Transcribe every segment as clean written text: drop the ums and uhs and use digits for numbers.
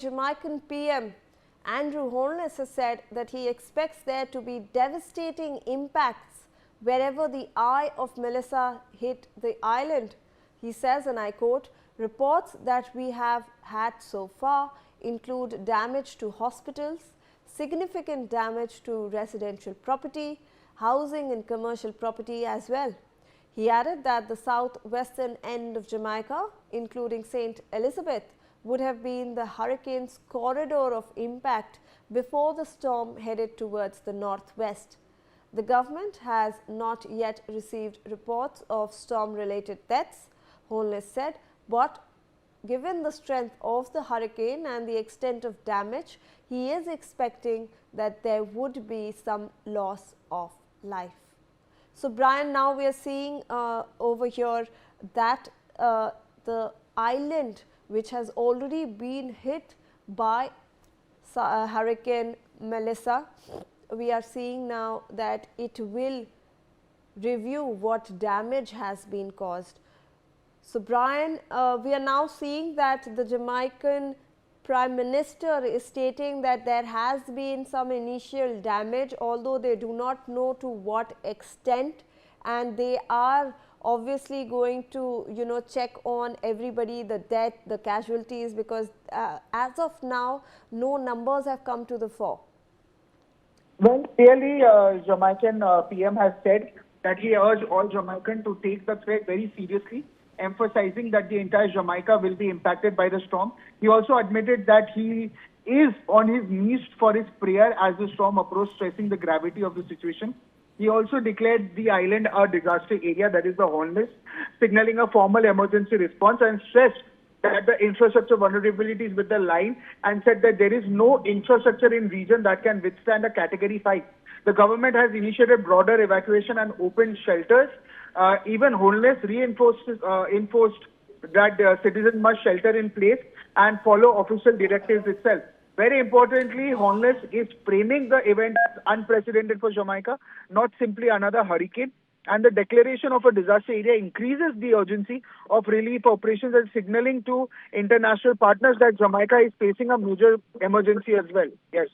Jamaican PM Andrew Holness has said that he expects there to be devastating impacts wherever the eye of Melissa hit the island. He says, and I quote, "Reports that we have had so far include damage to hospitals, significant damage to residential property, housing and commercial property as well." He added that the southwestern end of Jamaica, including St. Elizabeth, would have been the hurricane's corridor of impact before the storm headed towards the northwest. The government has not yet received reports of storm-related deaths, Holness said, but given the strength of the hurricane and the extent of damage, he is expecting that there would be some loss of life. So, Brian, now we are seeing over here that the island which has already been hit by Hurricane Melissa, we are seeing now that it will review what damage has been caused. So, Brian, we are now seeing that the Jamaican Prime Minister is stating that there has been some initial damage, although they do not know to what extent, and they are obviously going to check on everybody, the death, the casualties, because as of now no numbers have come to the fore. Well, clearly Jamaican PM has said that he urged all Jamaicans to take the threat very seriously, emphasizing that the entire Jamaica will be impacted by the storm. He also admitted that he is on his knees for his prayer as the storm approaches, stressing the gravity of the situation. He also declared the island a disaster area, that is the Holness, signaling a formal emergency response, and stressed that the infrastructure vulnerabilities with the line, and said that there is no infrastructure in region that can withstand a Category 5. The government has initiated broader evacuation and opened shelters. Even Holness enforced that citizens must shelter in place and follow official directives itself. Very importantly, Holness is framing the event as unprecedented for Jamaica, not simply another hurricane. And the declaration of a disaster area increases the urgency of relief operations and signaling to international partners that Jamaica is facing a major emergency as well. Yes.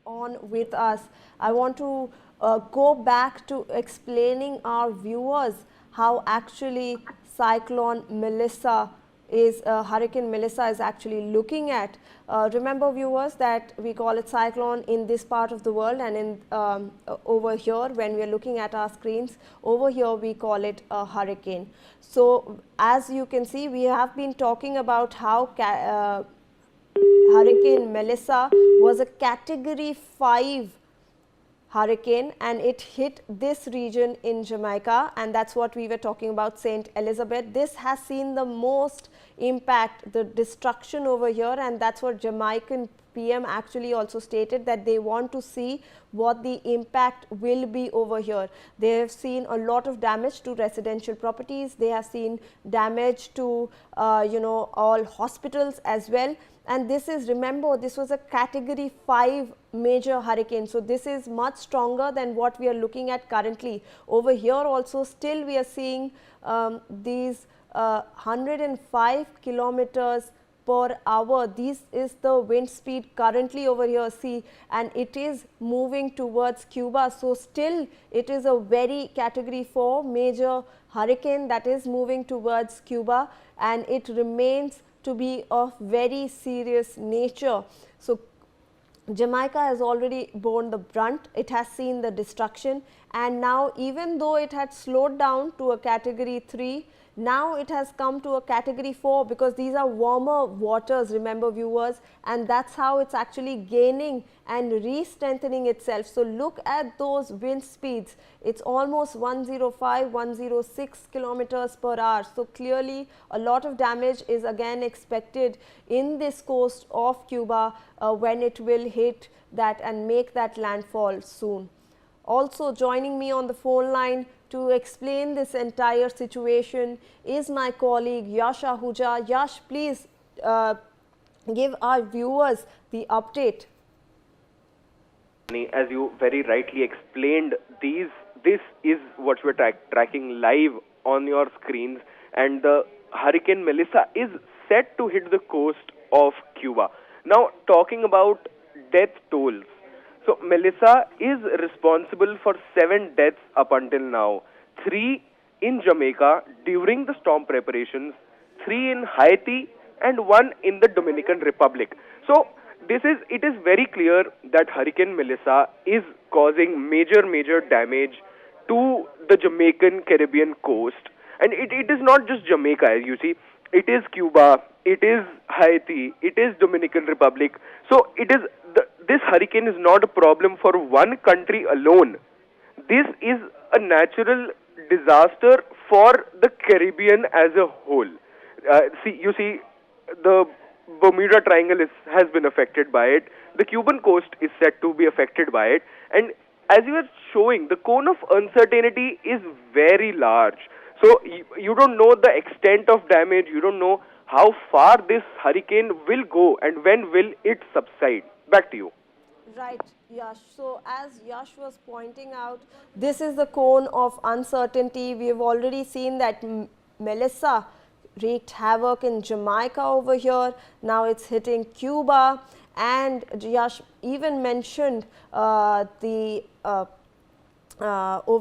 On with us, I want to go back to explaining our viewers how actually Cyclone Melissa is Hurricane Melissa is actually looking at. Remember, viewers, that we call it cyclone in this part of the world, and in over here when we are looking at our screens, over here we call it a hurricane. So as you can see, we have been talking about how Hurricane Melissa was a Category 5 hurricane, and it hit this region in Jamaica, and that's what we were talking about, St. Elizabeth. This has seen the most impact, the destruction over here, and that's what Jamaican PM actually also stated, that they want to see what the impact will be over here. They have seen a lot of damage to residential properties. They have seen damage to all hospitals as well. And this is, remember, this was a Category 5 major hurricane. So this is much stronger than what we are looking at currently. Over here also still we are seeing these 105 kilometers per hour. This is the wind speed currently over here, see, and it is moving towards Cuba. So still it is a very Category 4 major hurricane that is moving towards Cuba, and it remains to be of very serious nature. So Jamaica has already borne the brunt, it has seen the destruction, and now even though it had slowed down to a Category 3, now it has come to a Category 4, because these are warmer waters, remember, viewers, and that's how it's actually gaining and re-strengthening itself. So look at those wind speeds, it's almost 105, 106 kilometers per hour. So clearly a lot of damage is again expected in this coast of Cuba when it will hit that and make that landfall soon. Also joining me on the phone line to explain this entire situation is my colleague Yash Ahuja. Yash, please give our viewers the update. As you very rightly explained, this is what we're tracking live on your screens. and the Hurricane Melissa is set to hit the coast of Cuba. Now, talking about death tolls. So, Melissa is responsible for 7 deaths up until now. 3 in Jamaica during the storm preparations, 3 in Haiti, and 1 in the Dominican Republic. So, it is very clear that Hurricane Melissa is causing major damage to the Jamaican Caribbean coast. And it is not just Jamaica, as you see. It is Cuba, it is Haiti, it is Dominican Republic. So this hurricane is not a problem for one country alone. This is a natural disaster for the Caribbean as a whole. You see, the Bermuda Triangle has been affected by it. The Cuban coast is set to be affected by it. And as you are showing, the cone of uncertainty is very large. So you don't know the extent of damage. You don't know how far this hurricane will go and when will it subside. Back to you. Right, Yash. So as Yash was pointing out, this is the cone of uncertainty. We have already seen that Melissa wreaked havoc in Jamaica over here. Now it's hitting Cuba, and Yash even mentioned over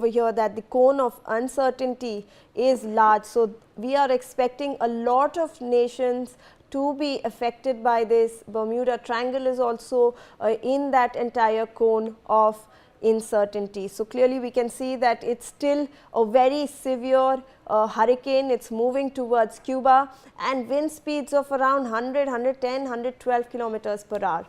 here that the cone of uncertainty is large. So we are expecting a lot of nations to be affected by this. Bermuda Triangle is also in that entire cone of uncertainty. So clearly we can see that it's still a very severe hurricane. It's moving towards Cuba, and wind speeds of around 100, 110, 112 kilometers per hour.